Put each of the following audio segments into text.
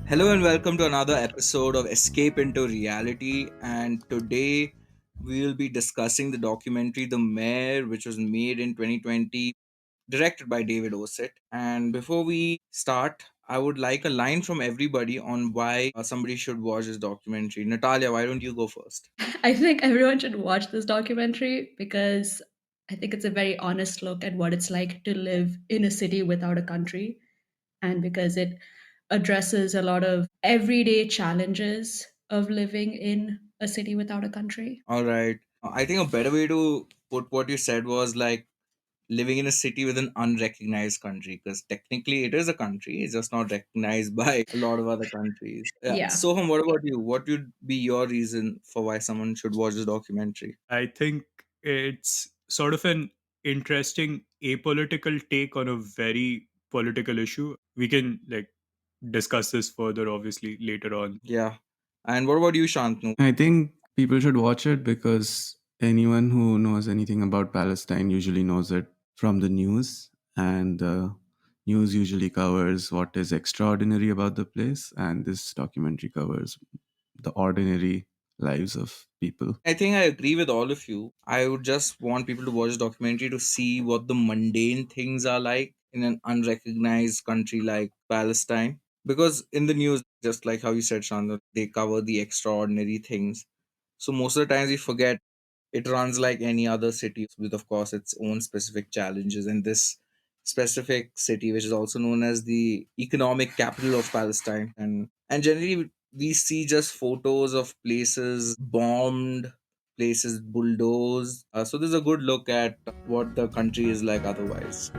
Hello and welcome to another episode of Escape into Reality. And today we will be discussing the documentary The Mayor, which was made in 2020, directed by David Osit. And before we start, I would like a line from everybody on why somebody should watch this documentary. Natalia, why don't you go first? I think everyone should watch this documentary because I think it's a very honest look at what it's like to live in a city without a country, and because it addresses a lot of everyday challenges of living in a city without a country. All right. I think a better way to put what you said was like living in a city with an unrecognized country, because technically it is a country, it's just not recognized by a lot of other countries. Yeah. Yeah. Soham, what about you? What would be your reason for why someone should watch this documentary? I think it's sort of an interesting apolitical take on a very political issue. We can discuss this further obviously later on. Yeah. And what about you, Shantanu? I think people should watch it because anyone who knows anything about Palestine usually knows it from the news, and the news usually covers what is extraordinary about the place, and this documentary covers the ordinary lives of people. I think I agree with all of you. I would just want people to watch this documentary to see what the mundane things are like in an unrecognized country like Palestine. Because in the news, just like how you said, Shantanu, they cover the extraordinary things. So most of the times we forget it runs like any other city with, of course, its own specific challenges. And this specific city, which is also known as the economic capital of Palestine, and generally we see just photos of places bombed, places bulldozed. So there's a good look at what the country is like otherwise.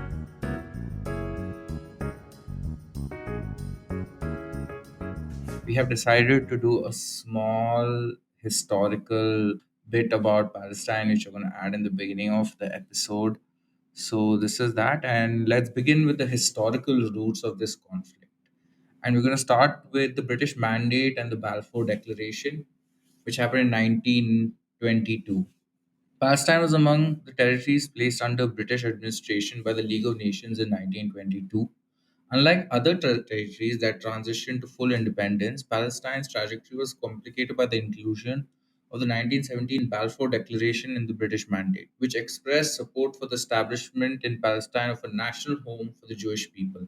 We have decided to do a small historical bit about Palestine, which we're going to add in the beginning of the episode. So, this is that, and let's begin with the historical roots of this conflict. And we're going to start with the British Mandate and the Balfour Declaration, which happened in 1922. Palestine was among the territories placed under British administration by the League of Nations in 1922. Unlike other territories that transitioned to full independence, Palestine's trajectory was complicated by the inclusion of the 1917 Balfour Declaration in the British Mandate, which expressed support for the establishment in Palestine of a national home for the Jewish people.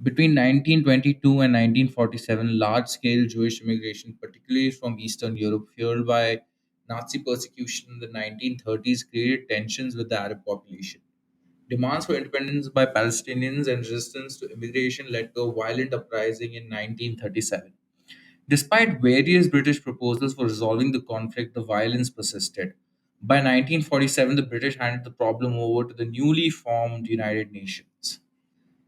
Between 1922 and 1947, large scale Jewish immigration, particularly from Eastern Europe, fueled by Nazi persecution in the 1930s, created tensions with the Arab population. Demands for independence by Palestinians and resistance to immigration led to a violent uprising in 1937. Despite various British proposals for resolving the conflict, the violence persisted. By 1947, the British handed the problem over to the newly formed United Nations.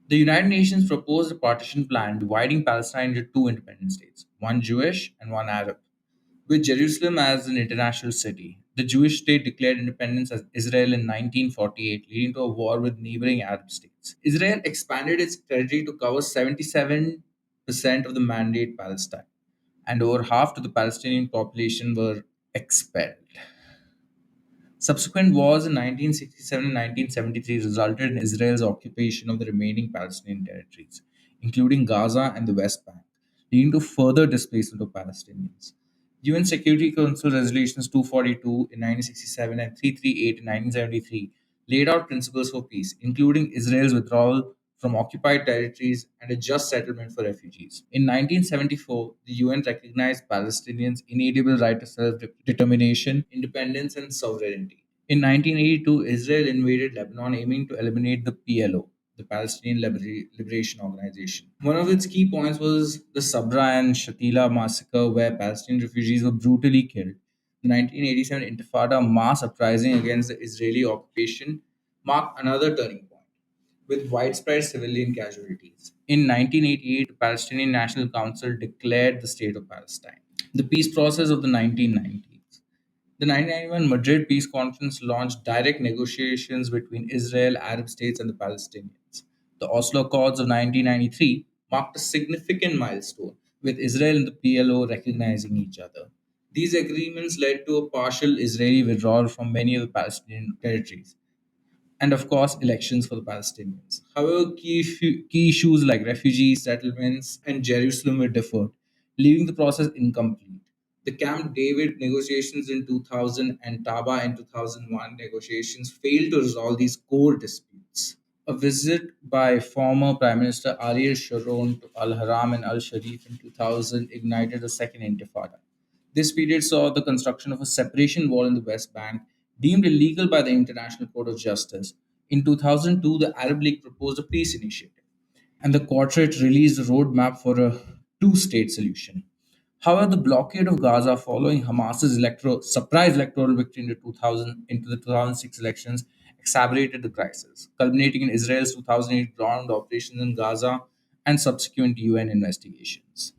The United Nations proposed a partition plan dividing Palestine into two independent states, one Jewish and one Arab, with Jerusalem as an international city. The Jewish state declared independence as Israel in 1948, leading to a war with neighboring Arab states. Israel expanded its territory to cover 77% of the Mandate Palestine, and over half of the Palestinian population were expelled. Subsequent wars in 1967 and 1973 resulted in Israel's occupation of the remaining Palestinian territories, including Gaza and the West Bank, leading to further displacement of Palestinians. UN Security Council Resolutions 242 in 1967 and 338 in 1973 laid out principles for peace, including Israel's withdrawal from occupied territories and a just settlement for refugees. In 1974, the UN recognized Palestinians' inalienable right to self determination, independence, and sovereignty. In 1982, Israel invaded Lebanon, aiming to eliminate the PLO, the Palestinian Liberation Organization. One of its key points was the Sabra and Shatila massacre, where Palestinian refugees were brutally killed. The 1987 Intifada mass uprising against the Israeli occupation marked another turning point, with widespread civilian casualties. In 1988, the Palestinian National Council declared the State of Palestine. The peace process of the 1990s. The 1991 Madrid Peace Conference launched direct negotiations between Israel, Arab states, and the Palestinians. The Oslo Accords of 1993 marked a significant milestone, with Israel and the PLO recognizing each other. These agreements led to a partial Israeli withdrawal from many of the Palestinian territories. and of course elections for the Palestinians. However, key issues like refugee settlements and Jerusalem were deferred, leaving the process incomplete. The Camp David negotiations in 2000 and Taba in 2001 negotiations failed to resolve these core disputes. A visit by former Prime Minister Ariel Sharon to Al Haram and Al Sharif in 2000 ignited a second intifada. This period saw the construction of a separation wall in the West Bank, deemed illegal by the International Court of Justice. In 2002, the Arab League proposed a peace initiative, and the Quartet released a roadmap for a two state solution. However, the blockade of Gaza following Hamas's surprise electoral victory into the 2006 elections exacerbated the crisis, culminating in Israel's 2008 ground operations in Gaza and subsequent UN investigations.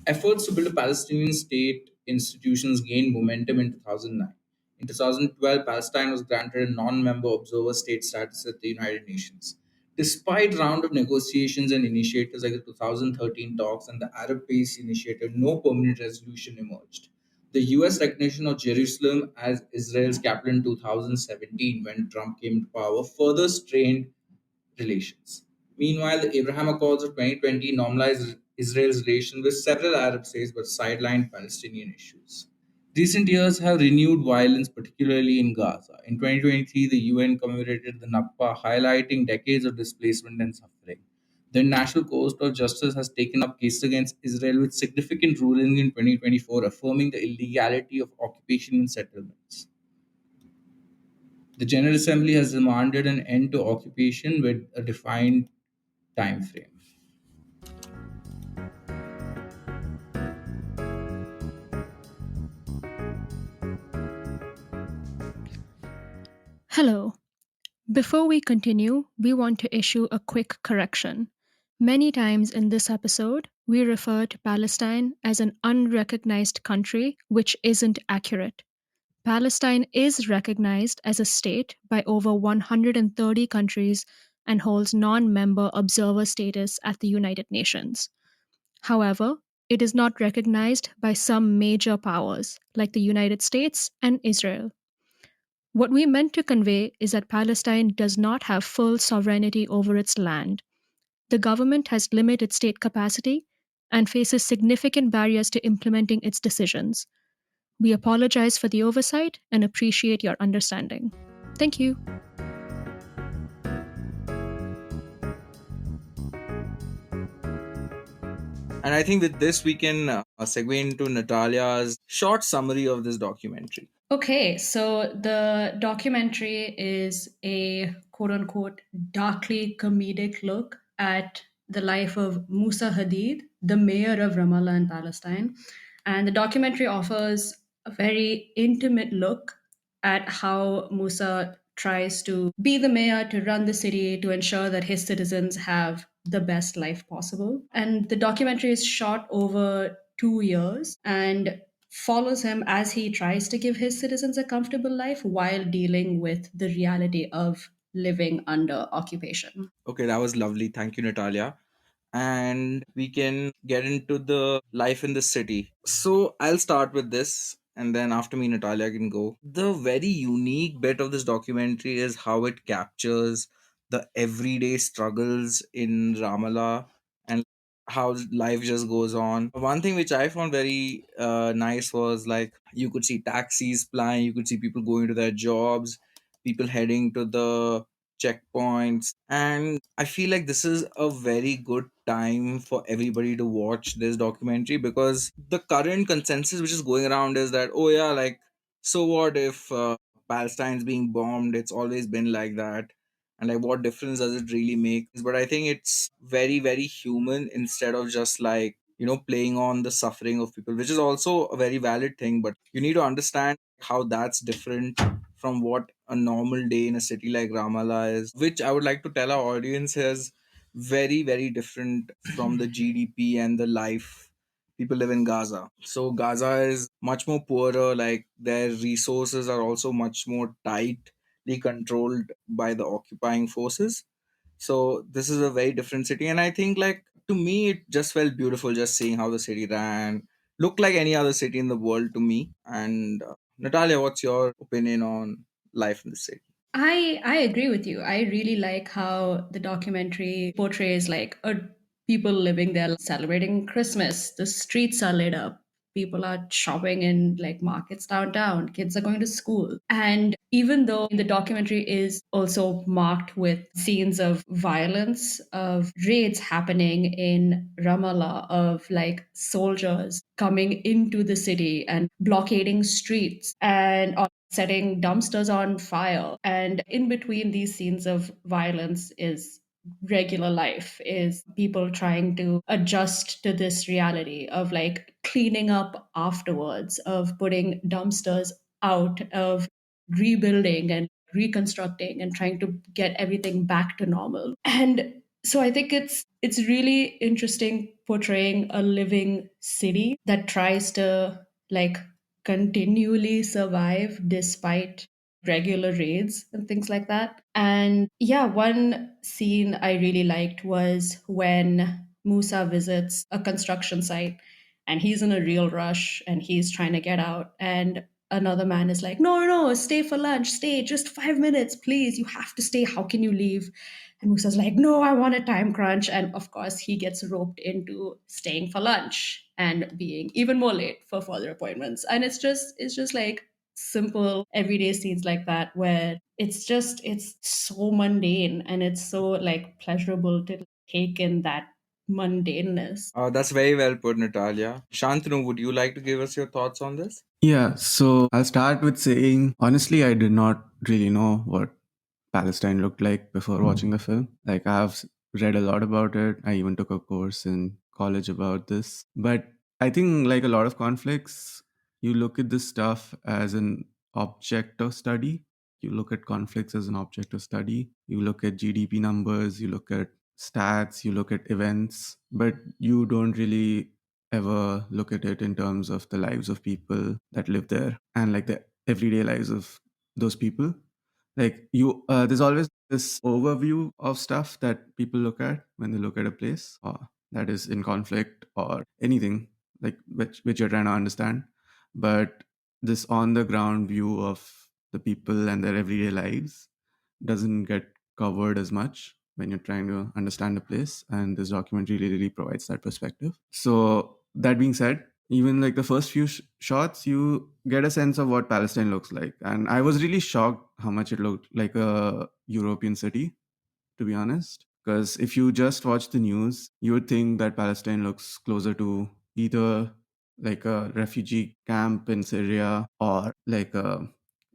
Efforts to build a Palestinian state institutions gained momentum in 2009. In 2012, Palestine was granted a non member observer state status at the United Nations. Despite round of negotiations and initiatives like the 2013 talks and the Arab Peace Initiative, no permanent resolution emerged. The US recognition of Jerusalem as Israel's capital in 2017, when Trump came to power, further strained relations. Meanwhile, the Abraham Accords of 2020 normalized Israel's relations with several Arab states but sidelined Palestinian issues. Recent years have renewed violence, particularly in Gaza. In 2023, the UN commemorated the Nakba, highlighting decades of displacement and suffering. The International Court of Justice has taken up cases against Israel with significant rulings in 2024, affirming the illegality of occupation and settlements. The General Assembly has demanded an end to occupation with a defined time frame. Hello. Before we continue, we want to issue a quick correction. Many times in this episode, we refer to Palestine as an unrecognized country, which isn't accurate. Palestine is recognized as a state by over 130 countries and holds non member observer status at the United Nations. However, it is not recognized by some major powers like the United States and Israel. What we meant to convey is that Palestine does not have full sovereignty over its land. The government has limited state capacity and faces significant barriers to implementing its decisions. We apologize for the oversight and appreciate your understanding. Thank you. And I think with this, we can segue into Natalia's short summary of this documentary. Okay, so the documentary is a quote unquote darkly comedic look at the life of Musa Hadid, the mayor of Ramallah in Palestine. And the documentary offers a very intimate look at how Musa tries to be the mayor, to run the city, to ensure that his citizens have the best life possible. And the documentary is shot over 2 years and follows him as he tries to give his citizens a comfortable life while dealing with the reality of living under occupation. Okay, that was lovely. Thank you, Natalia. And we can get into the life in the city. So I'll start with this, and then after me, Natalia can go. The very unique bit of this documentary is how it captures the everyday struggles in Ramallah and how life just goes on. One thing which I found very nice was like you could see taxis flying, you could see people going to their jobs, people heading to the checkpoints, and I feel like this is a very good time for everybody to watch this documentary because the current consensus which is going around is that, oh yeah, like, so what if Palestine's being bombed? It's always been like that. And like, what difference does it really make? But I think it's very, very human instead of just like, playing on the suffering of people, which is also a very valid thing. But you need to understand how that's different from what a normal day in a city like Ramallah is, which I would like to tell our audience is very, very different from the GDP and the life people live in Gaza. So Gaza is much more poorer, like their resources are also much more tightly controlled by the occupying forces. So this is a very different city, and I think like to me it just felt beautiful just seeing how the city ran, looked like any other city in the world to me. And Natalia, what's your opinion on life in the city? I agree with you. I really like how the documentary portrays like a people living there celebrating Christmas. The streets are lit up. People are shopping in like markets downtown. Kids are going to school. And even though the documentary is also marked with scenes of violence, of raids happening in Ramallah, of like soldiers coming into the city and blockading streets and setting dumpsters on fire. And in between these scenes of violence is regular life, is people trying to adjust to this reality of like cleaning up afterwards, of putting dumpsters out, of rebuilding and reconstructing and trying to get everything back to normal. And so I think it's really interesting portraying a living city that tries to like continually survive despite regular raids and things like that. And yeah, one scene I really liked was when Musa visits a construction site and he's in a real rush and he's trying to get out. And another man is like, no, no, stay for lunch, stay just 5 minutes, please. You have to stay. How can you leave? And Musa's like, no, I want a time crunch. And of course, he gets roped into staying for lunch and being even more late for further appointments. And it's just like simple everyday scenes like that where it's so mundane and it's so like pleasurable to take in that mundaneness. That's very well put, Natalia. Shantanu, would you like to give us your thoughts on this? Yeah, so I'll start with saying honestly, I did not really know what Palestine looked like before watching the film. Like, I've read a lot about it. I even took a course in college about this. But I think, like a lot of conflicts, you look at this stuff as an object of study. You look at conflicts as an object of study. You look at GDP numbers, you look at stats, you look at events, but you don't really ever look at it in terms of the lives of people that live there and like the everyday lives of those people. Like you there's always this overview of stuff that people look at when they look at a place or that is in conflict or anything like which you're trying to understand, but this on the ground view of the people and their everyday lives doesn't get covered as much when you're trying to understand a place, and this documentary really provides that perspective. So that being said, even like the first few shots, you get a sense of what Palestine looks like, and I was really shocked how much it looked like a European city, to be honest. Because if you just watch the news, you would think that Palestine looks closer to either like a refugee camp in Syria or like a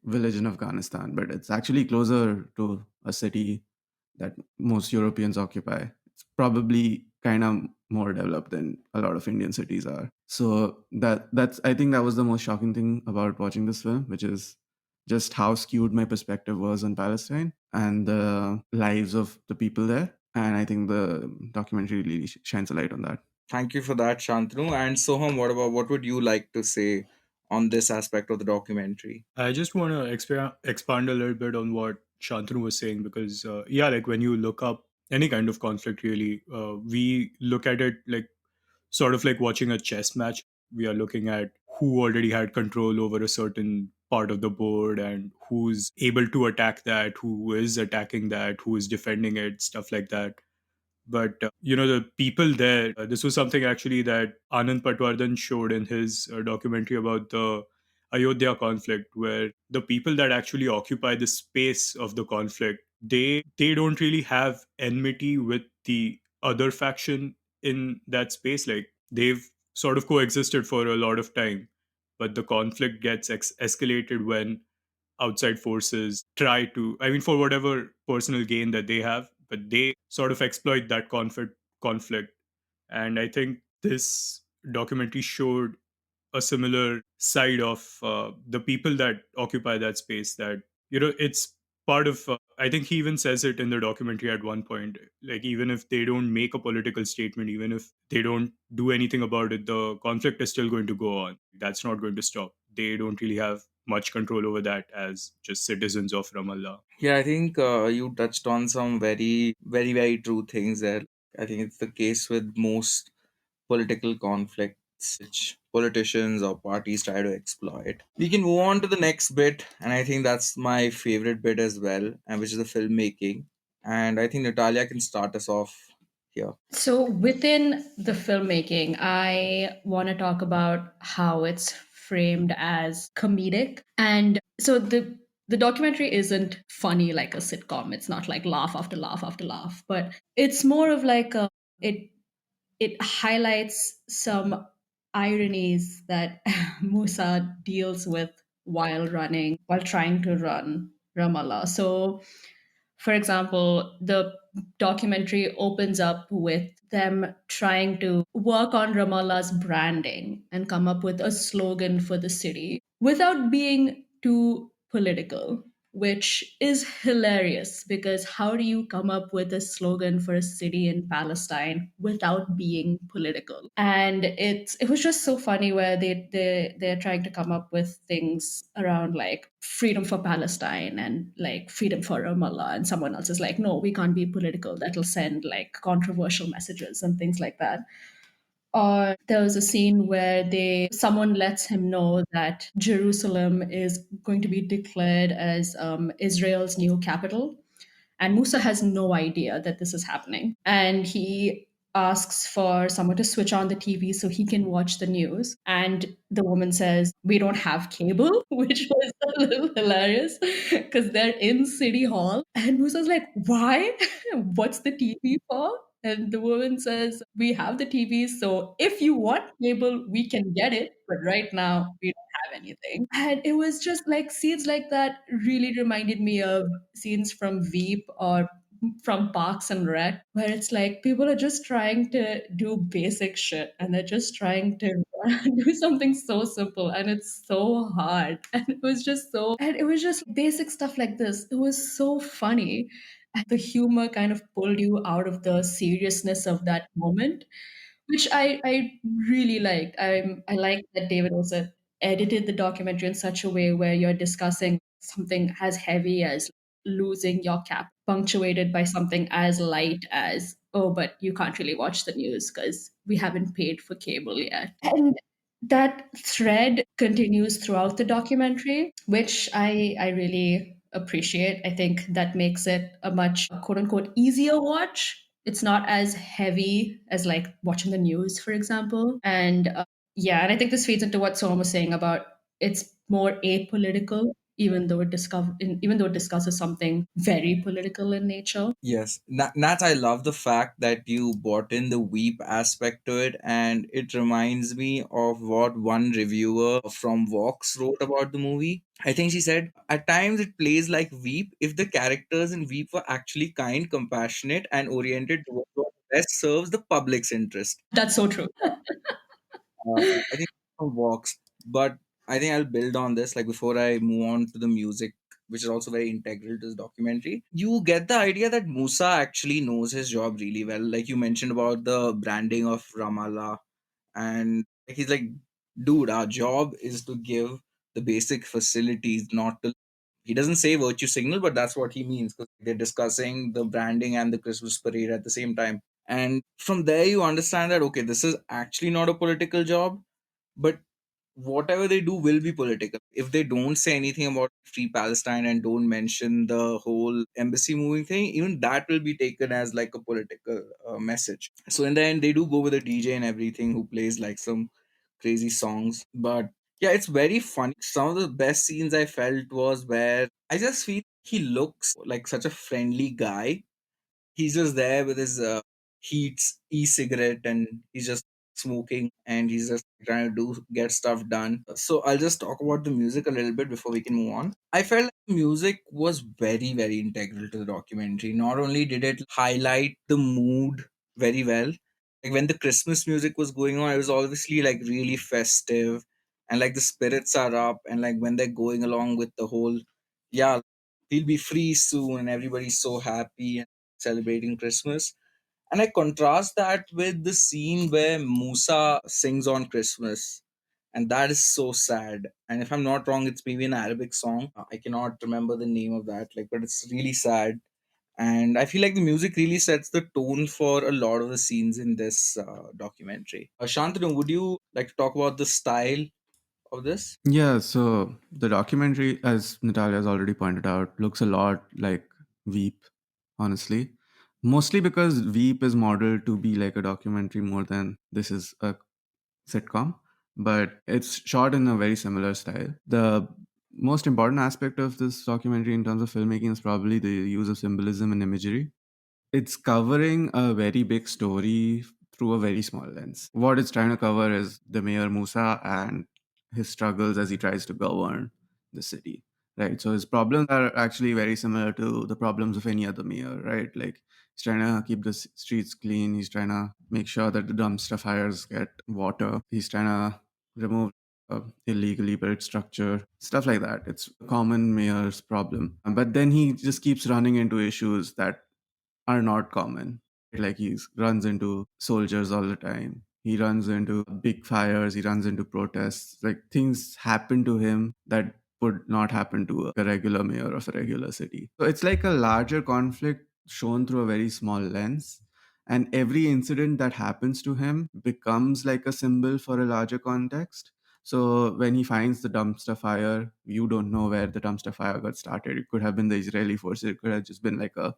village in Afghanistan, but it's actually closer to a city that most Europeans occupy. It's probably kind of more developed than a lot of Indian cities are. So that's I think that was the most shocking thing about watching this film, which is just how skewed my perspective was on Palestine and the lives of the people there. And I think the documentary really shines a light on that. Thank you for that, Shantanu. And Soham, what would you like to say on this aspect of the documentary? I just want to expand a little bit on what Shantanu was saying because, yeah, like when you look up any kind of conflict, really, we look at it like sort of like watching a chess match. We are looking at who already had control over a certain part of the board and who's able to attack that, who is attacking that, who is defending it, stuff like that. But the people there, this was something actually that Anand Patwardhan showed in his documentary about the Ayodhya conflict, where the people that actually occupy the space of the conflict, they don't really have enmity with the other faction in that space. Like they've sort of coexisted for a lot of time, but the conflict gets escalated when outside forces try to, I mean, for whatever personal gain that they have, but they sort of exploit that conflict. And I think this documentary showed a similar side of the people that occupy that space, that it's part of I think he even says it in the documentary at one point, like even if they don't make a political statement, even if they don't do anything about it, the conflict is still going to go on. That's not going to stop. They don't really have much control over that as just citizens of Ramallah. Yeah, I think you touched on some very, very true things there. I think it's the case with most political conflicts myths which politicians or parties try to exploit. We can move on to the next bit, and I think that's my favorite bit as well, and which is the filmmaking. And I think Natalia can start us off here. So within the filmmaking, I want to talk about how it's framed as comedic. And so the documentary isn't funny like a sitcom. It's not like laugh after laugh after laugh, but it's more of like a it it highlights some ironies that Musa deals with while trying to run Ramallah. So for example, the documentary opens up with them trying to work on Ramallah's branding and come up with a slogan for the city without being too political, which is hilarious because how do you come up with a slogan for a city in Palestine without being political? And it was just so funny where they're trying to come up with things around like freedom for Palestine and like freedom for Ramallah, and someone else is like, no, we can't be political. That'll send like controversial messages and things like that. Or there was a scene where they someone lets him know that Jerusalem is going to be declared as Israel's new capital, and Musa has no idea that this is happening. And he asks for someone to switch on the TV so he can watch the news. And the woman says, we don't have cable, which was a little hilarious because they're in City Hall. And Musa's like, why? What's the TV for? And the woman says, we have the TV, so if you want cable, we can get it. But right now, we don't have anything. And it was just like scenes like that really reminded me of scenes from Veep or from Parks and Rec, where it's like people are just trying to do basic shit and they're just trying to do something so simple and it's so hard. And it was just basic stuff like this. It was so funny. And the humor kind of pulled you out of the seriousness of that moment, which I really liked. I like that David also edited the documentary in such a way where you're discussing something as heavy as losing your cap, punctuated by something as light as, oh, but you can't really watch the news because we haven't paid for cable yet. And that thread continues throughout the documentary, which I really appreciate. I think that makes it a much quote unquote easier watch. It's not as heavy as like watching the news, for example. And yeah, and I think this feeds into what Soma was saying about it's more apolitical, even though it discusses something very political in nature. Yes, Nat, I love the fact that you brought in the weep aspect to it, and it reminds me of what one reviewer from Vox wrote about the movie. I think she said, at times it plays like Weep if the characters in Weep were actually kind, compassionate, and oriented towards what best serves the public's interest. That's so true. I think from Vox, but I think I'll build on this. Like before I move on to the music, which is also very integral to this documentary, you get the idea that Musa actually knows his job really well. Like you mentioned about the branding of Ramallah, and he's like, dude, our job is to give the basic facilities, not to. He doesn't say virtue signal, but that's what he means because they're discussing the branding and the Christmas parade at the same time. And from there, you understand that, okay, this is actually not a political job, but whatever they do will be political. If they don't say anything about free Palestine and don't mention the whole embassy moving thing, even that will be taken as like a political message. So in the end, they do go with a DJ and everything who plays like some crazy songs. But yeah, it's very funny. Some of the best scenes I felt was where I just feel he looks like such a friendly guy. He's just there with his heats e-cigarette and he's just smoking and he's just trying to do get stuff done. So I'll just talk about the music a little bit before we can move on. I felt like the music was very integral to the documentary. Not only did it highlight the mood very well, like when the Christmas music was going on, it was obviously like really festive and like the spirits are up and like when they're going along with the whole, yeah, we'll be free soon and everybody's so happy celebrating Christmas. And I contrast that with the scene where Musa sings on Christmas. And that is so sad. And if I'm not wrong, it's maybe an Arabic song. I cannot remember the name of that, like, but it's really sad. And I feel like the music really sets the tone for a lot of the scenes in this documentary. Shantanu, would you like to talk about the style of this? Yeah, so the documentary, as Natalia has already pointed out, looks a lot like Veep, honestly. Mostly because Veep is modeled to be like a documentary more than this is a sitcom, but it's shot in a very similar style. The most important aspect of this documentary in terms of filmmaking is probably the use of symbolism and imagery. It's covering a very big story through a very small lens. What it's trying to cover is the mayor Musa and his struggles as he tries to govern the city. Right. So his problems are actually very similar to the problems of any other mayor, right? Like he's trying to keep the streets clean. He's trying to make sure that the dumpster fires get water. He's trying to remove illegally built structure, stuff like that. It's a common mayor's problem. But then he just keeps running into issues that are not common. Like he runs into soldiers all the time. He runs into big fires. He runs into protests. Like things happen to him that would not happen to a regular mayor of a regular city. So it's like a larger conflict shown through a very small lens. And every incident that happens to him becomes like a symbol for a larger context. So when he finds the dumpster fire, you don't know where the dumpster fire got started. It could have been the Israeli forces. It could have just been like a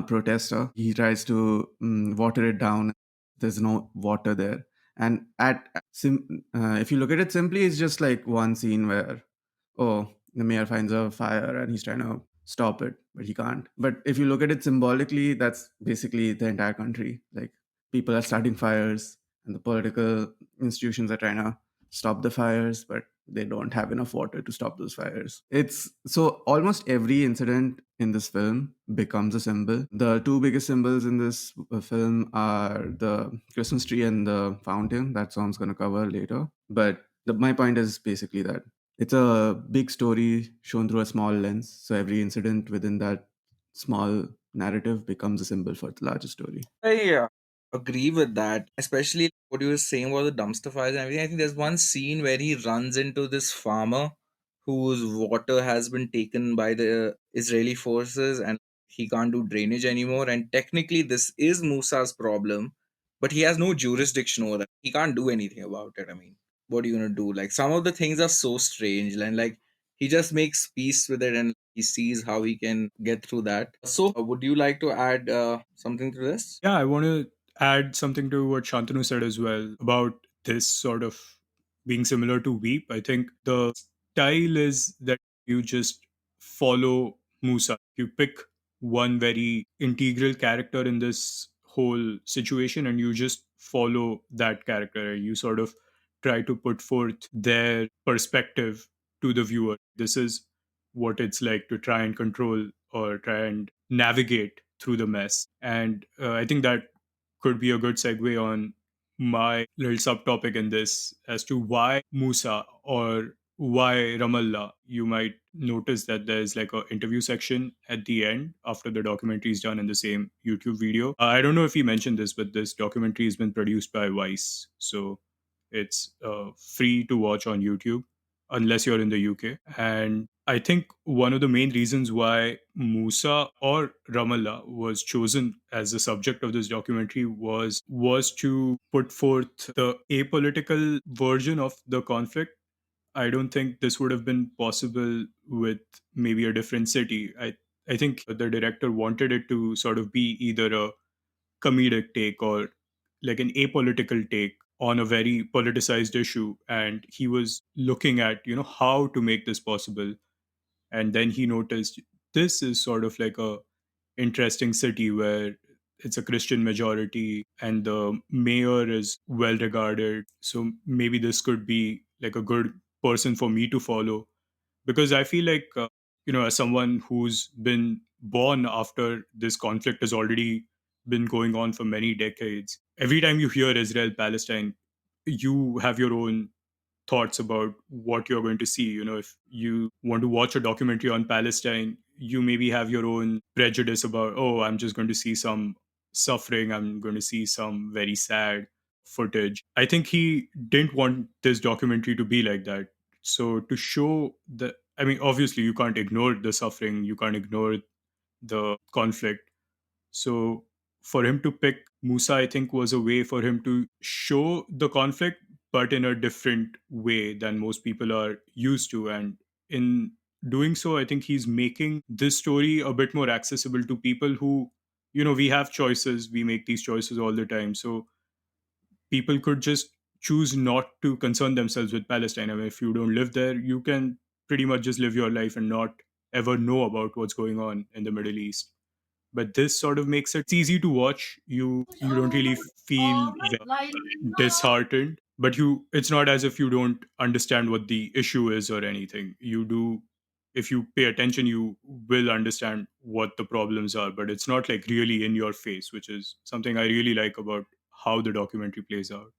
protester. He tries to water it down. There's no water there. And if you look at it simply, it's just like one scene where, oh, the mayor finds a fire and he's trying to stop it, but he can't. But if you look at it symbolically, that's basically the entire country. Like people are starting fires and the political institutions are trying to stop the fires, but they don't have enough water to stop those fires. It's so almost every incident in this film becomes a symbol. The two biggest symbols in this film are the Christmas tree and the fountain that Som's going to cover later. But my point is basically that it's a big story shown through a small lens. So every incident within that small narrative becomes a symbol for the larger story. I agree with that, especially what you were saying about the dumpster fires and everything. I think there's one scene where he runs into this farmer whose water has been taken by the Israeli forces and he can't do drainage anymore. And technically, this is Musa's problem, but he has no jurisdiction over that. He can't do anything about it. I mean, what are you going to do? Like, some of the things are so strange, and like, he just makes peace with it and he sees how he can get through that. So, would you like to add something to this? Yeah, I want to add something to what Shantanu said as well about this sort of being similar to Weep. I think the style is that you just follow Musa. You pick one very integral character in this whole situation and you just follow that character. You sort of try to put forth their perspective to the viewer. This is what it's like to try and control or try and navigate through the mess. And I think that could be a good segue on my little subtopic in this as to why Musa or why Ramallah. You might notice that there's like a interview section at the end after the documentary is done in the same YouTube video. I don't know if he mentioned this, but this documentary has been produced by Vice. So it's free to watch on YouTube unless you're in the UK. And I think one of the main reasons why Musa or Ramallah was chosen as the subject of this documentary was to put forth the apolitical version of the conflict. I don't think this would have been possible with maybe a different city. I think the director wanted it to sort of be either a comedic take or like an apolitical take on a very politicized issue, and he was looking at how to make this possible. And then he noticed this is sort of like a interesting city where it's a Christian majority and the mayor is well regarded, so maybe this could be like a good person for me to follow. Because I feel like as someone who's been born after this conflict has already been going on for many decades, every time you hear Israel Palestine, you have your own thoughts about what you're going to see. If you want to watch a documentary on Palestine, you maybe have your own prejudice about, oh, I'm just going to see some suffering, I'm going to see some very sad footage. I think he didn't want this documentary to be like that. So to show the I mean, obviously, you can't ignore the suffering, you can't ignore the conflict. So for him to pick Musa, I think, was a way for him to show the conflict, but in a different way than most people are used to. And in doing so, I think he's making this story a bit more accessible to people who, we have choices, we make these choices all the time. So people could just choose not to concern themselves with Palestine. I mean, if you don't live there, you can pretty much just live your life and not ever know about what's going on in the Middle East. But this sort of makes it easy to watch. You don't really feel disheartened, but it's not as if you don't understand what the issue is or anything. You do. If you pay attention, you will understand what the problems are, but it's not like really in your face, which is something I really like about how the documentary plays out.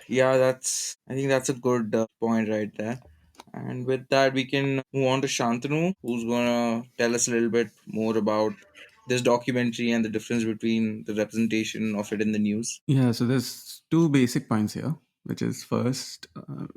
Yeah, I think that's a good point right there. And with that, we can move on to Shantanu, who's gonna tell us a little bit more about this documentary and the difference between the representation of it in the news. Yeah, so there's two basic points here, which is first,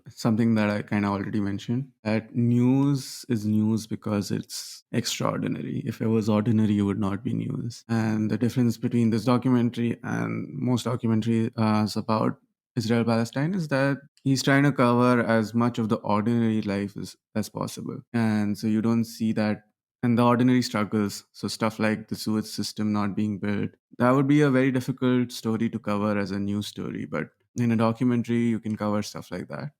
something that I kind of already mentioned, that news is news because it's extraordinary. If it was ordinary, it would not be news. And the difference between this documentary and most documentaries about Israel Palestine is that he's trying to cover as much of the ordinary life as possible. And so you don't see that, and the ordinary struggles. So stuff like the sewage system not being built, that would be a very difficult story to cover as a news story. But in a documentary, you can cover stuff like that.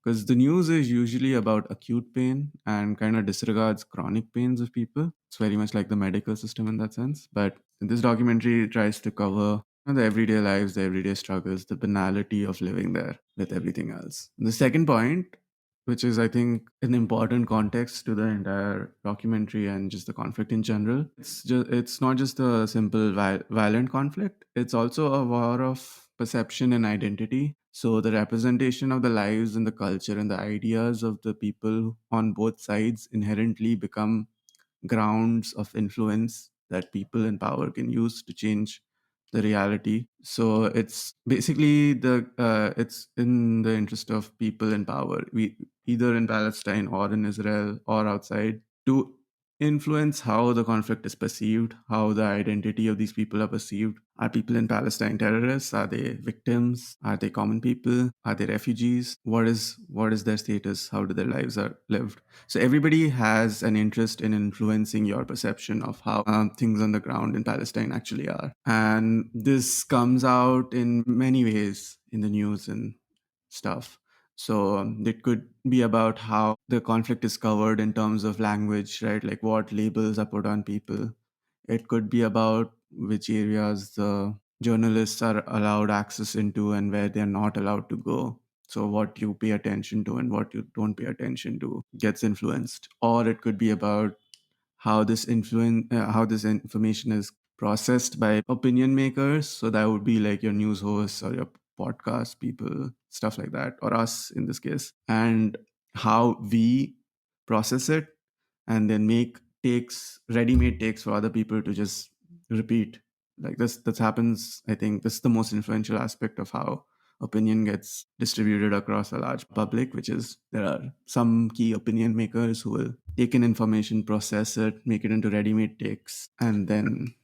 Because the news is usually about acute pain and kind of disregards chronic pains of people. It's very much like the medical system in that sense. But this documentary tries to cover the everyday lives, the everyday struggles, the banality of living there with everything else. The second point, which is, I think, an important context to the entire documentary and just the conflict in general, it's not just a simple violent conflict. It's also a war of perception and identity. So the representation of the lives and the culture and the ideas of the people on both sides inherently become grounds of influence that people in power can use to change the reality. So it's basically it's in the interest of people in power, we either in Palestine or in Israel or outside, to influence how the conflict is perceived, how the identity of these people are perceived. Are people in Palestine terrorists? Are they victims? Are they common people? Are they refugees? What is their status? How do their lives are lived? So everybody has an interest in influencing your perception of how things on the ground in Palestine actually are. And this comes out in many ways in the news and stuff. So it could be about how the conflict is covered in terms of language, right? Like what labels are put on people. It could be about which areas the journalists are allowed access into and where they're not allowed to go. So what you pay attention to and what you don't pay attention to gets influenced. Or it could be about how this information is processed by opinion makers. So that would be like your news hosts or your podcast people, stuff like that, or us in this case, and how we process it and then make takes, ready-made takes for other people to just repeat. Like this happens. I think this is the most influential aspect of how opinion gets distributed across a large public, which is there are some key opinion makers who will take in information, process it, make it into ready-made takes, and then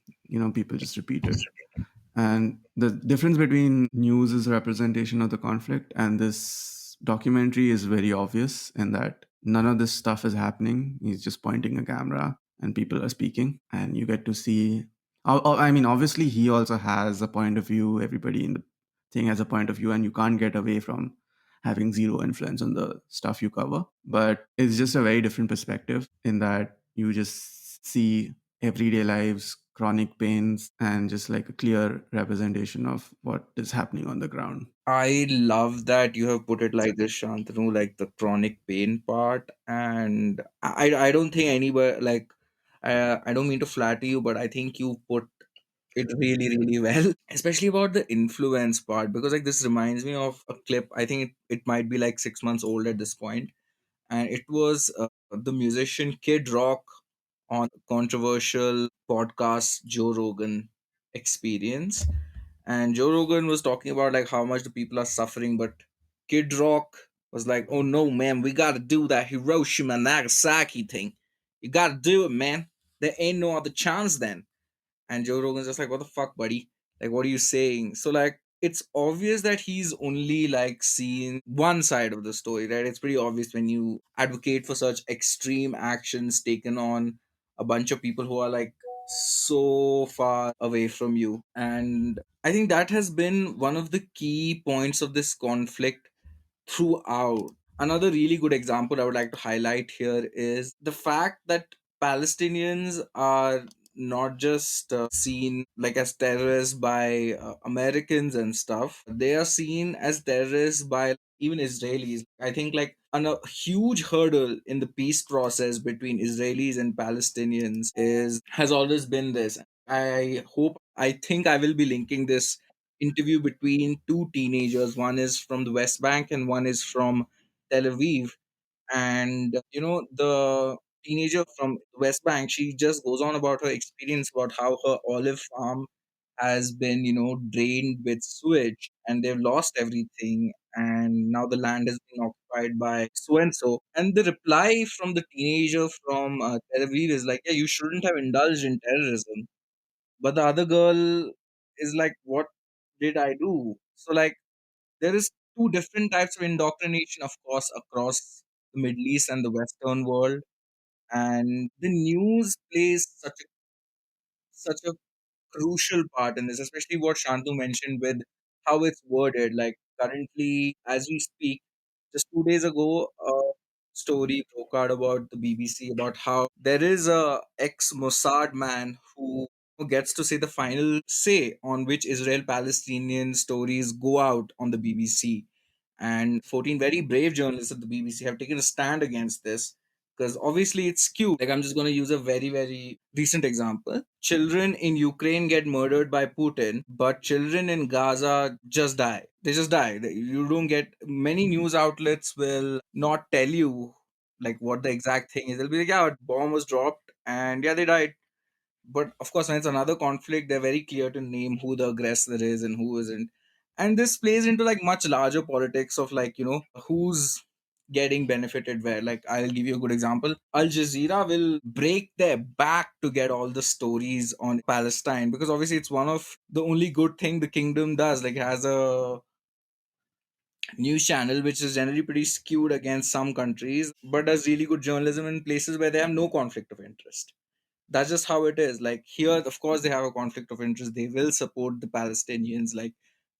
people just repeat it. And the difference between news' representation of the conflict and this documentary is very obvious in that none of this stuff is happening. He's just pointing a camera and people are speaking, and you get to see. I mean, obviously, he also has a point of view. Everybody in the thing has a point of view, and you can't get away from having zero influence on the stuff you cover. But it's just a very different perspective in that you just see everyday lives, chronic pains, and just like a clear representation of what is happening on the ground. I love that you have put it like this, Shantanu, like the chronic pain part. And I don't think anybody, like, I don't mean to flatter you, but I think you put it really, really well, especially about the influence part, because like this reminds me of a clip. I think it might be like 6 months old at this point, and it was the musician Kid Rock on controversial podcast Joe Rogan Experience. And Joe Rogan was talking about like how much the people are suffering, but Kid Rock was like, "Oh no, man, we gotta do that Hiroshima Nagasaki thing. You gotta do it, man. There ain't no other chance then." And Joe Rogan's just like, "What the fuck, buddy? Like, what are you saying?" So like, it's obvious that he's only like seen one side of the story, right? It's pretty obvious when you advocate for such extreme actions taken on a bunch of people who are like so far away from you. And I think that has been one of the key points of this conflict throughout. Another really good example I would like to highlight here is the fact that Palestinians are not just seen like as terrorists by Americans and stuff. They are seen as terrorists by even Israelis. I think like a huge hurdle in the peace process between Israelis and Palestinians is has always been this. I think I will be linking this interview between two teenagers. One is from the West Bank and one is from Tel Aviv. And the teenager from the West Bank, she just goes on about her experience about how her olive farm has been, drained with sewage and they've lost everything. And now the land has been occupied by so and so. And the reply from the teenager from Tel Aviv is like, yeah, you shouldn't have indulged in terrorism. But the other girl is like, what did I do? So like, there is two different types of indoctrination, of course, across the Middle East and the Western world. And the news plays such a crucial part in this, especially what Shantu mentioned with how it's worded. Like currently, as we speak, just 2 days ago, a story broke out about the BBC about how there is a ex Mossad man who gets to say the final say on which Israel-Palestinian stories go out on the BBC. And 14 very brave journalists at the BBC have taken a stand against this because obviously it's skewed. Like, I'm just going to use a very, very recent example. Children in Ukraine get murdered by Putin, but children in Gaza just die. They just die. You don't get many news outlets will not tell you like what the exact thing is. They'll be like, yeah, a bomb was dropped and yeah, they died. But of course, when it's another conflict, they're very clear to name who the aggressor is and who isn't. And this plays into like much larger politics of like, who's getting benefited where. Like, I'll give you a good example. Al Jazeera will break their back to get all the stories on Palestine because obviously it's one of the only good thing the kingdom does. Like, it has a news channel which is generally pretty skewed against some countries, but does really good journalism in places where they have no conflict of interest. That's just how it is. Like here, of course, they have a conflict of interest. They will support the Palestinians. Like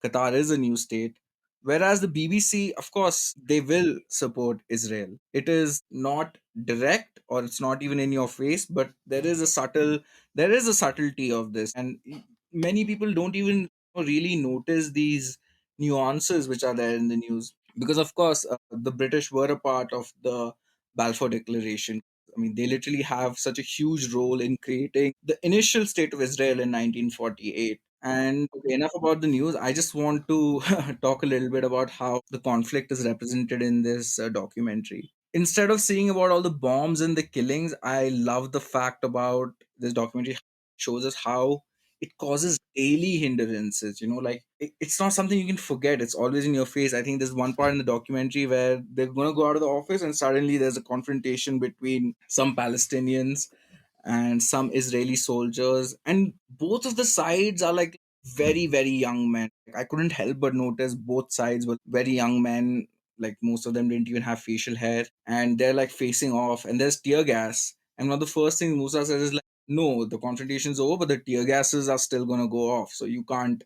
Qatar is a new state. Whereas the BBC, of course, they will support Israel. It is not direct or it's not even in your face, but there is a subtlety of this. And many people don't even really notice these nuances which are there in the news. Because of course, the British were a part of the Balfour Declaration. I mean, they literally have such a huge role in creating the initial state of Israel in 1948. And okay, enough about the news. I just want to talk a little bit about how the conflict is represented in this documentary. Instead of seeing about all the bombs and the killings, I love the fact about this documentary shows us how it causes daily hindrances. Like it's not something you can forget. It's always in your face. I think there's one part in the documentary where they're going to go out of the office and suddenly there's a confrontation between some Palestinians and some Israeli soldiers, and both of the sides are like very, very young men. I couldn't help but notice both sides were very young men. Like most of them didn't even have facial hair, and they're like facing off, and there's tear gas. And one of the first things Musa says is like, "No, the confrontation's over, but the tear gases are still gonna go off. So you can't,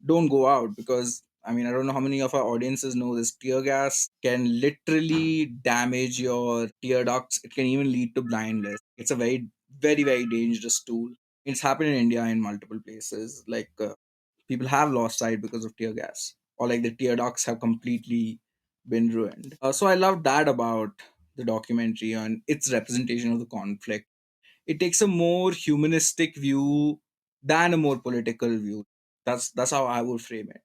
don't go out because." I mean, I don't know how many of our audiences know this. Tear gas can literally damage your tear ducts. It can even lead to blindness. It's a very, very, very dangerous tool. It's happened in India in multiple places. Like people have lost sight because of tear gas, or like the tear ducts have completely been ruined. So I love that about the documentary and its representation of the conflict. It takes a more humanistic view than a more political view. That's how I would frame it.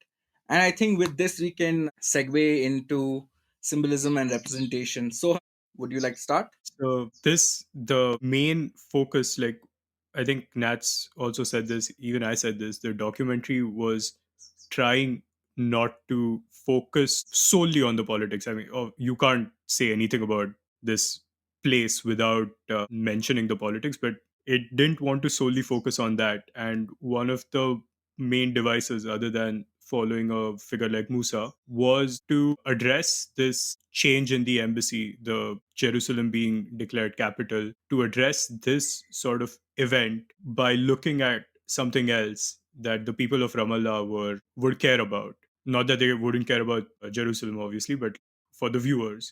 And I think with this we can segue into symbolism and representation. So would you like to start? So this the main focus, like I think Nats also said this, even I said this, the documentary was trying not to focus solely on the politics. I mean, you can't say anything about this place without mentioning the politics, but it didn't want to solely focus on that. And one of the main devices, other than following a figure like Musa, was to address this change in the embassy, the Jerusalem being declared capital, to address this sort of event by looking at something else that the people of Ramallah would care about. Not that they wouldn't care about Jerusalem, obviously, but for the viewers.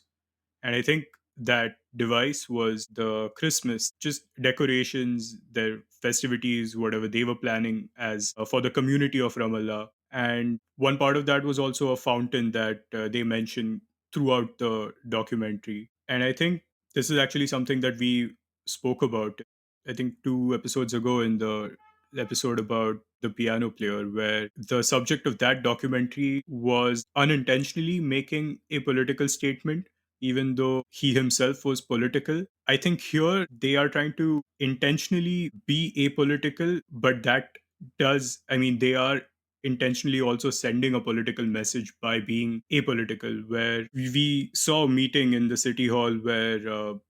And I think that device was the Christmas, just decorations, their festivities, whatever they were planning as for the community of Ramallah. And one part of that was also a fountain that they mentioned throughout the documentary. And I think this is actually something that we spoke about, I think 2 episodes ago, in the episode about the piano player, where the subject of that documentary was unintentionally making a political statement even though he himself was political. I think here they are trying to intentionally be apolitical, but that does, I mean, they are intentionally also sending a political message by being apolitical, where we saw a meeting in the city hall where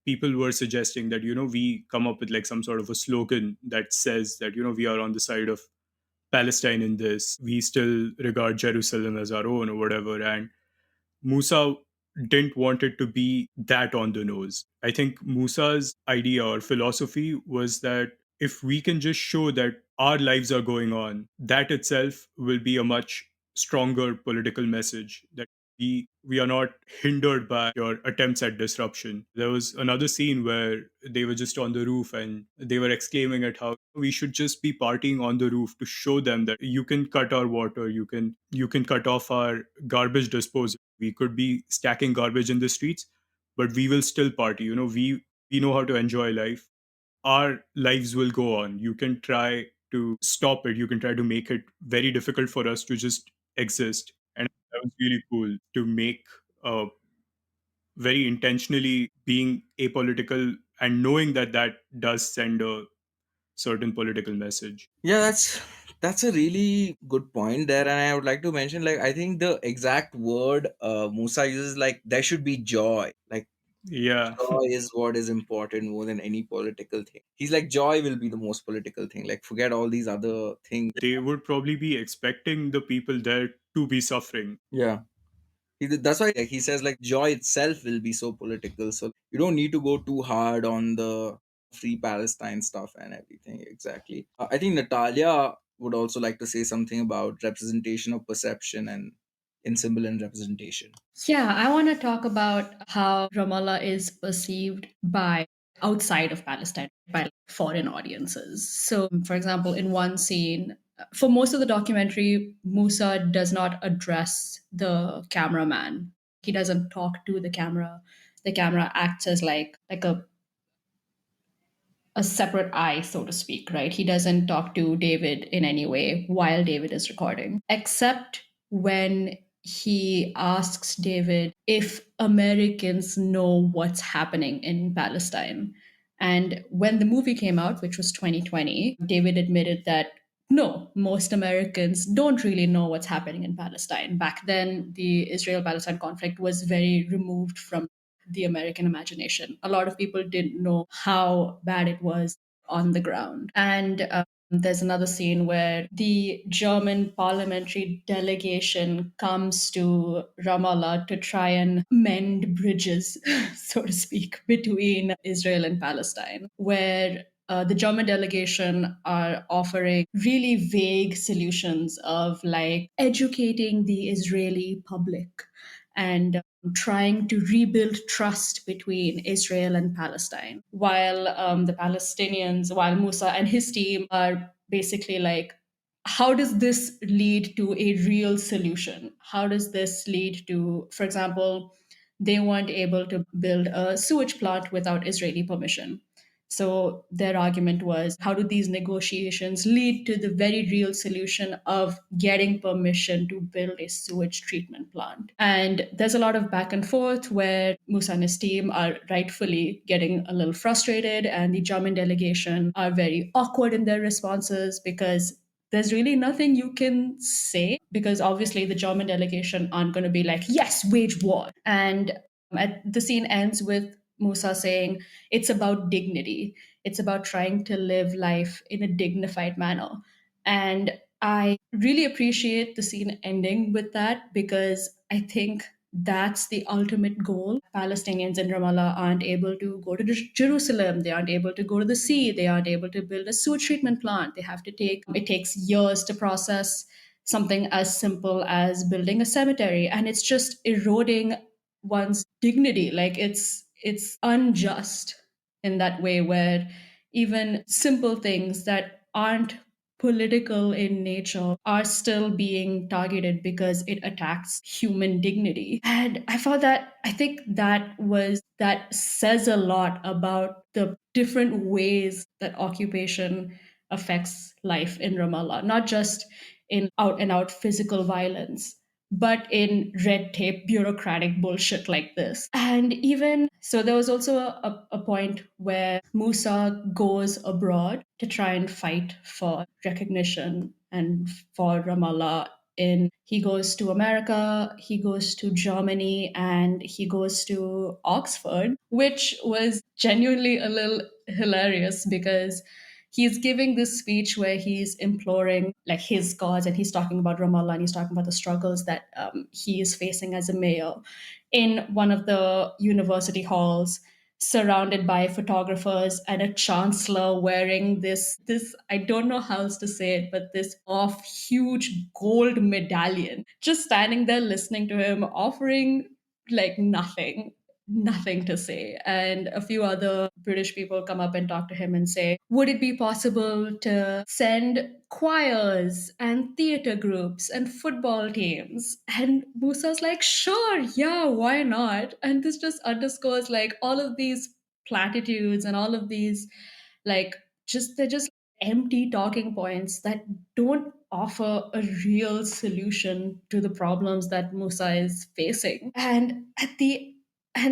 people were suggesting that, we come up with like some sort of a slogan that says that, we are on the side of Palestine in this. We still regard Jerusalem as our own or whatever. And Musa didn't want it to be that on the nose. I think Musa's idea or philosophy was that if we can just show that our lives are going on, that itself will be a much stronger political message that we are not hindered by your attempts at disruption. There was another scene where they were just on the roof and they were exclaiming at how we should just be partying on the roof to show them that you can cut our water, you can cut off our garbage disposal. We could be stacking garbage in the streets, but we will still party. We know how to enjoy life. Our lives will go on. You can try to stop it. You can try to make it very difficult for us to just exist. And that was really cool to make very intentionally being apolitical and knowing that that does send a certain political message. Yeah, that's a really good point there, and I would like to mention, like, I think the exact word Musa uses, like, there should be joy. Like, Yeah. joy is what is important more than any political thing. He's like, joy will be the most political thing. Like, forget all these other things. They would probably be expecting the people there to be suffering. Yeah. That's why, like, he says, like, joy itself will be so political. So you don't need to go too hard on the free Palestine stuff and everything. Exactly. I think Natalia would also like to say something about representation of perception and in symbol and representation. Yeah, I want to talk about how Ramallah is perceived by outside of Palestine, by foreign audiences. So, for example, in one scene, for most of the documentary, Musa does not address the cameraman. He doesn't talk to the camera. The camera acts as like a separate eye, so to speak, right? He doesn't talk to David in any way while David is recording, except when he asks David if Americans know what's happening in Palestine. And when the movie came out, which was 2020, David admitted that no, most Americans don't really know what's happening in Palestine. Back then, the Israel Palestine conflict was very removed from the American imagination. A lot of people didn't know how bad it was on the ground. And there's another scene where the German parliamentary delegation comes to Ramallah to try and mend bridges, so to speak, between Israel and Palestine, where the German delegation are offering really vague solutions of like educating the Israeli public and trying to rebuild trust between Israel and Palestine, while the Palestinians, while Musa and his team are basically like, how does this lead to a real solution? How does this lead to, for example, they weren't able to build a sewage plant without Israeli permission. So their argument was, how do these negotiations lead to the very real solution of getting permission to build a sewage treatment plant? And there's a lot of back and forth where Musa and his team are rightfully getting a little frustrated, and the German delegation are very awkward in their responses because there's really nothing you can say because obviously the German delegation aren't going to be like, yes, wage war. And the scene ends with Musa saying, it's about dignity. It's about trying to live life in a dignified manner. And I really appreciate the scene ending with that because I think that's the ultimate goal. Palestinians in Ramallah aren't able to go to Jerusalem. They aren't able to go to the sea. They aren't able to build a sewage treatment plant. They have to take, it takes years to process something as simple as building a cemetery. And it's just eroding one's dignity. Like it's unjust in that way where even simple things that aren't political in nature are still being targeted because it attacks human dignity. And I think that says a lot about the different ways that occupation affects life in Ramallah, not just in out and out physical violence, but in red tape, bureaucratic bullshit like this. And even so, there was also a point where Musa goes abroad to try and fight for recognition and for Ramallah. He goes to America, he goes to Germany, and he goes to Oxford, which was genuinely a little hilarious because he's giving this speech where he's imploring like his cause and he's talking about Ramallah and he's talking about the struggles that he is facing as a mayor in one of the university halls surrounded by photographers and a chancellor wearing this I don't know how else to say it, but this off huge gold medallion just standing there listening to him offering like nothing to say. And a few other British people come up and talk to him and say, would it be possible to send choirs and theater groups and football teams? And Musa's like, sure, yeah, why not? And this just underscores like all of these platitudes and all of these like they're just empty talking points that don't offer a real solution to the problems that Musa is facing. And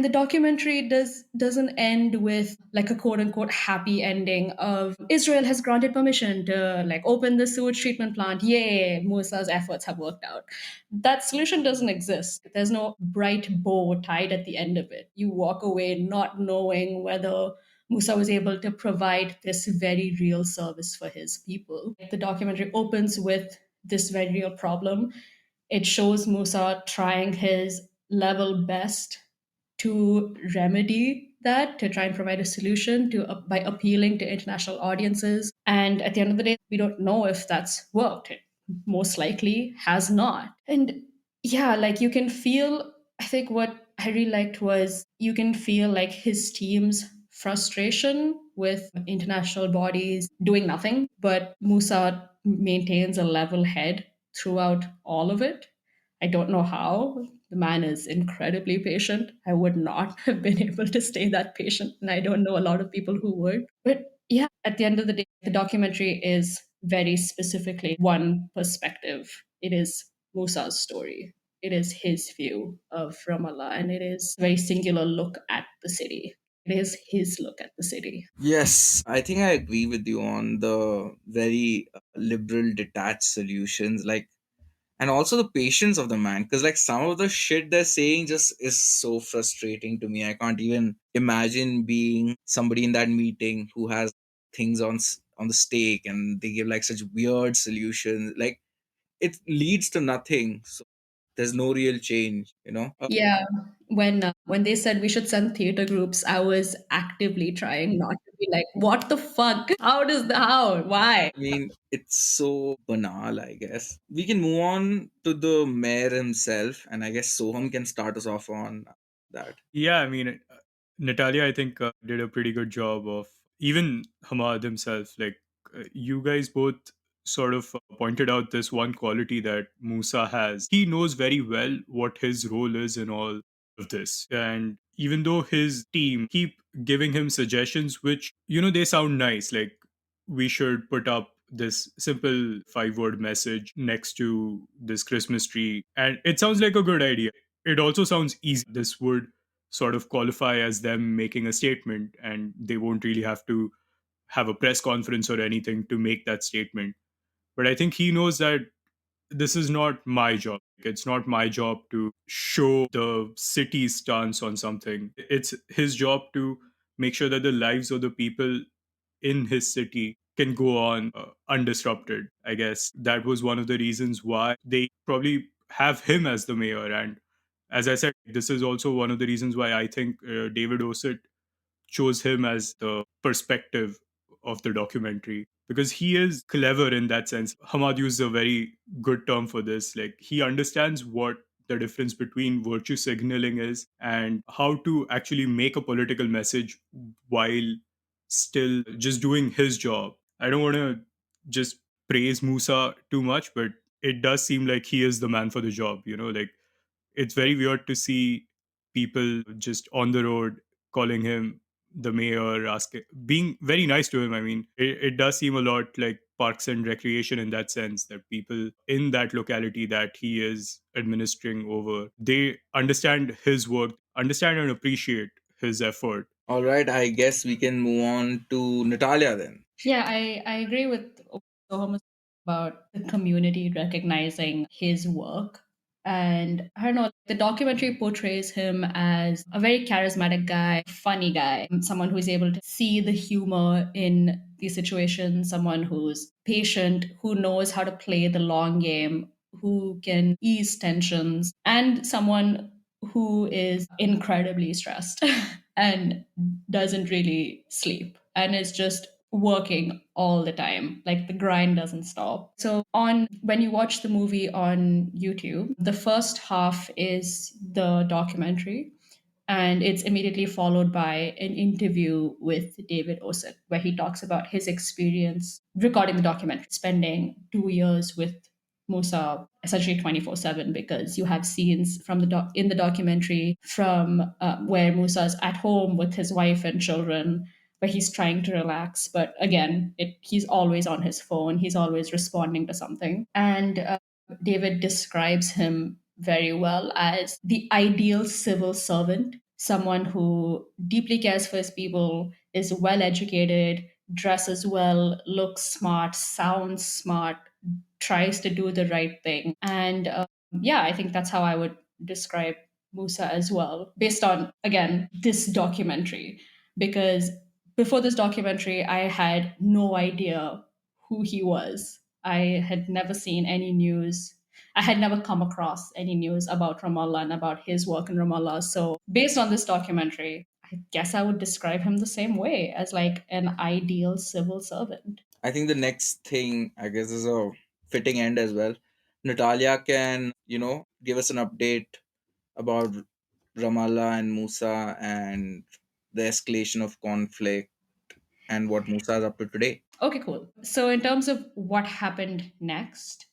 the documentary doesn't end with like a quote unquote happy ending of Israel has granted permission to like open the sewage treatment plant. Yay, Musa's efforts have worked out. That solution doesn't exist. There's no bright bow tied at the end of it. You walk away not knowing whether Musa was able to provide this very real service for his people. The documentary opens with this very real problem. It shows Musa trying his level best to remedy that, to try and provide a solution to by appealing to international audiences. And at the end of the day, we don't know if that's worked. It most likely has not. And yeah, like you can feel, I think what I really liked was you can feel like his team's frustration with international bodies doing nothing, but Musa maintains a level head throughout all of it. I don't know how. The man is incredibly patient. I would not have been able to stay that patient, and I don't know a lot of people who would. But yeah, at the end of the day, the documentary is very specifically one perspective. It is Musa's story. It is his view of Ramallah, and it is a very singular look at the city. It is his look at the city. Yes, I think I agree with you on the very liberal, detached solutions. Like, and also the patience of the man, because like some of the shit they're saying just is so frustrating to me. I can't even imagine being somebody in that meeting who has things on the stake, and they give like such weird solutions. Like it leads to nothing. So there's no real change, you know. Yeah, when they said we should send theater groups, I was actively trying not to be like, "What the fuck? How? Why?" I mean, it's so banal, I guess. We can move on to the mayor himself, and I guess Soham can start us off on that. Yeah, I mean, Natalia, I think, did a pretty good job of even Hamad himself. Like, you guys both sort of pointed out this one quality that Musa has. He knows very well what his role is in all of this. And even though his team keep giving him suggestions, which, they sound nice, like, we should put up this simple 5 word message next to this Christmas tree. And it sounds like a good idea. It also sounds easy. This would sort of qualify as them making a statement, and they won't really have to have a press conference or anything to make that statement. But I think he knows that this is not my job. It's not my job to show the city's stance on something. It's his job to make sure that the lives of the people in his city can go on undisrupted. I guess that was one of the reasons why they probably have him as the mayor. And as I said, this is also one of the reasons why I think David Osit chose him as the perspective of the documentary, because he is clever in that sense. Hamad used a very good term for this. Like, he understands what the difference between virtue signaling is and how to actually make a political message while still just doing his job. I don't want to just praise Musa too much, but it does seem like he is the man for the job, like it's very weird to see people just on the road calling him the mayor, asking, being very nice to him. I mean, it does seem a lot like parks and recreation in that sense, that people in that locality that he is administering over, they understand his work, understand and appreciate his effort. All right, I guess we can move on to Natalia then. Yeah, I agree with Soham about the community recognizing his work. And I don't know, the documentary portrays him as a very charismatic guy, funny guy, someone who's able to see the humor in these situations, someone who's patient, who knows how to play the long game, who can ease tensions, and someone who is incredibly stressed and doesn't really sleep and is just working all the time. Like the grind doesn't stop. So on when you watch the movie on YouTube, the first half is the documentary, and it's immediately followed by an interview with David Osit, where he talks about his experience recording the documentary, spending 2 years with Musa essentially 24/7, because you have scenes from in the documentary from where Musa's at home with his wife and children, where he's trying to relax, but again, he's always on his phone, he's always responding to something. And David describes him very well as the ideal civil servant, someone who deeply cares for his people, is well educated, dresses well, looks smart, sounds smart, tries to do the right thing. And yeah, I think that's how I would describe Musa as well, based on, again, this documentary. Because before this documentary, I had no idea who he was. I had never seen any news. I had never come across any news about Ramallah and about his work in Ramallah. So, based on this documentary, I guess I would describe him the same way, as like an ideal civil servant. I think the next thing, I guess, is a fitting end as well. Natalia can, give us an update about Ramallah and Musa and the escalation of conflict and what Musa is up to today. Okay, cool. So, in terms of what happened next,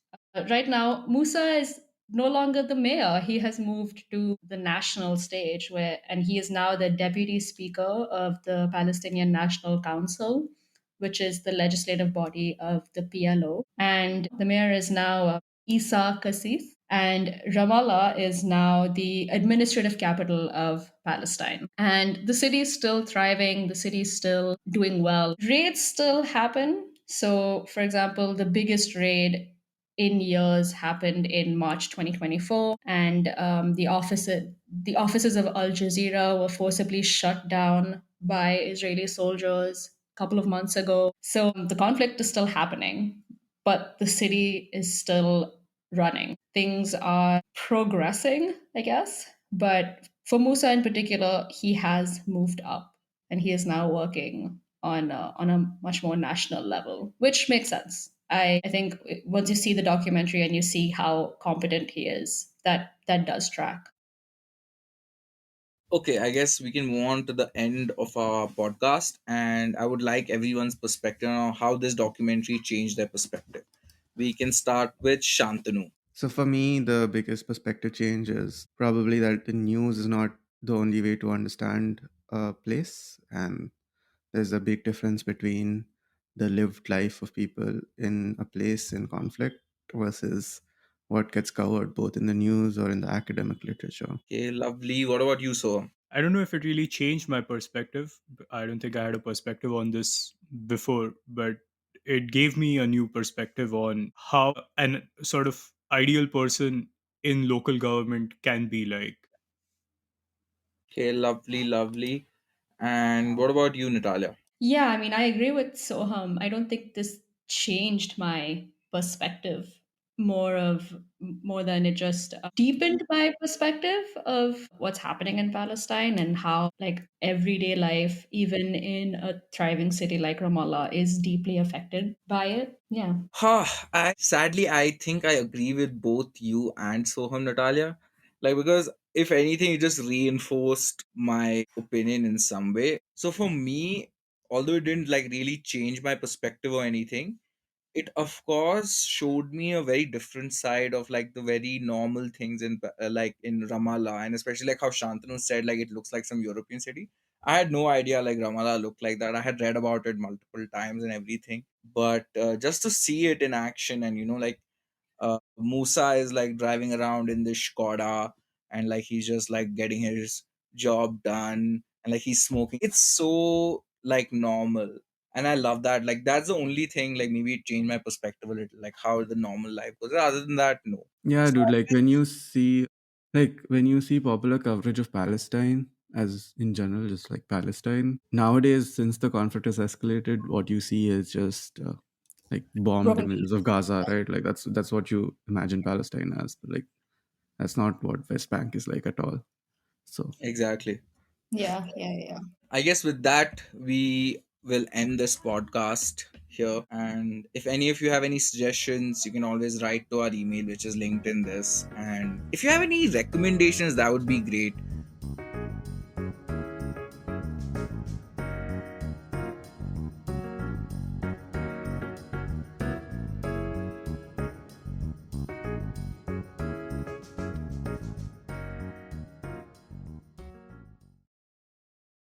right now, Musa is no longer the mayor. He has moved to the national stage, and he is now the deputy speaker of the Palestinian National Council, which is the legislative body of the PLO. And the mayor is now Isa Kasif. And Ramallah is now the administrative capital of Palestine. And the city is still thriving, the city is still doing well. Raids still happen. So, for example, the biggest raid in years happened in March 2024, and the offices of Al Jazeera were forcibly shut down by Israeli soldiers a couple of months ago. So the conflict is still happening, but the city is still running. Things are progressing, I guess. But for Musa in particular, he has moved up, and he is now working on a much more national level, which makes sense. I think once you see the documentary and you see how competent he is, that does track. Okay, I guess we can move on to the end of our podcast, and I would like everyone's perspective on how this documentary changed their perspective. We can start with Shantanu. So for me, the biggest perspective change is probably that the news is not the only way to understand a place, and there's a big difference between the lived life of people in a place in conflict versus what gets covered both in the news or in the academic literature. Okay, lovely. What about you, so? I don't know if it really changed my perspective. I don't think I had a perspective on this before, but it gave me a new perspective on how an sort of ideal person in local government can be like. Okay, lovely, lovely. And what about you, Natalia? Yeah, I mean, I agree with Soham. I don't think this changed my perspective more than it just deepened my perspective of what's happening in Palestine and how like everyday life, even in a thriving city like Ramallah, is deeply affected by it. Yeah. I think I agree with both you and Soham, Natalia. Like, because if anything, it just reinforced my opinion in some way. So for me, although it didn't like really change my perspective or anything, it of course showed me a very different side of like the very normal things in like in Ramallah, and especially like how Shantanu said like it looks like some European city. I had no idea like Ramallah looked like that. I had read about it multiple times and everything, but just to see it in action, and like Musa is like driving around in this Skoda, and like he's just like getting his job done, and like he's smoking. It's so like normal, and I love that. Like that's the only thing. Like maybe it changed my perspective a little, like how the normal life goes. Other than that, no. Yeah, So dude, like when you see popular coverage of Palestine as in general, just like Palestine, nowadays since the conflict has escalated, what you see is just like bombed Broken images pieces. of Gaza, right? Like that's what you imagine Palestine as, but like that's not what West Bank is like at all. So exactly. Yeah, yeah, yeah. I guess with that, we will end this podcast here. And if any of you have any suggestions, you can always write to our email, which is linked in this. And if you have any recommendations, that would be great.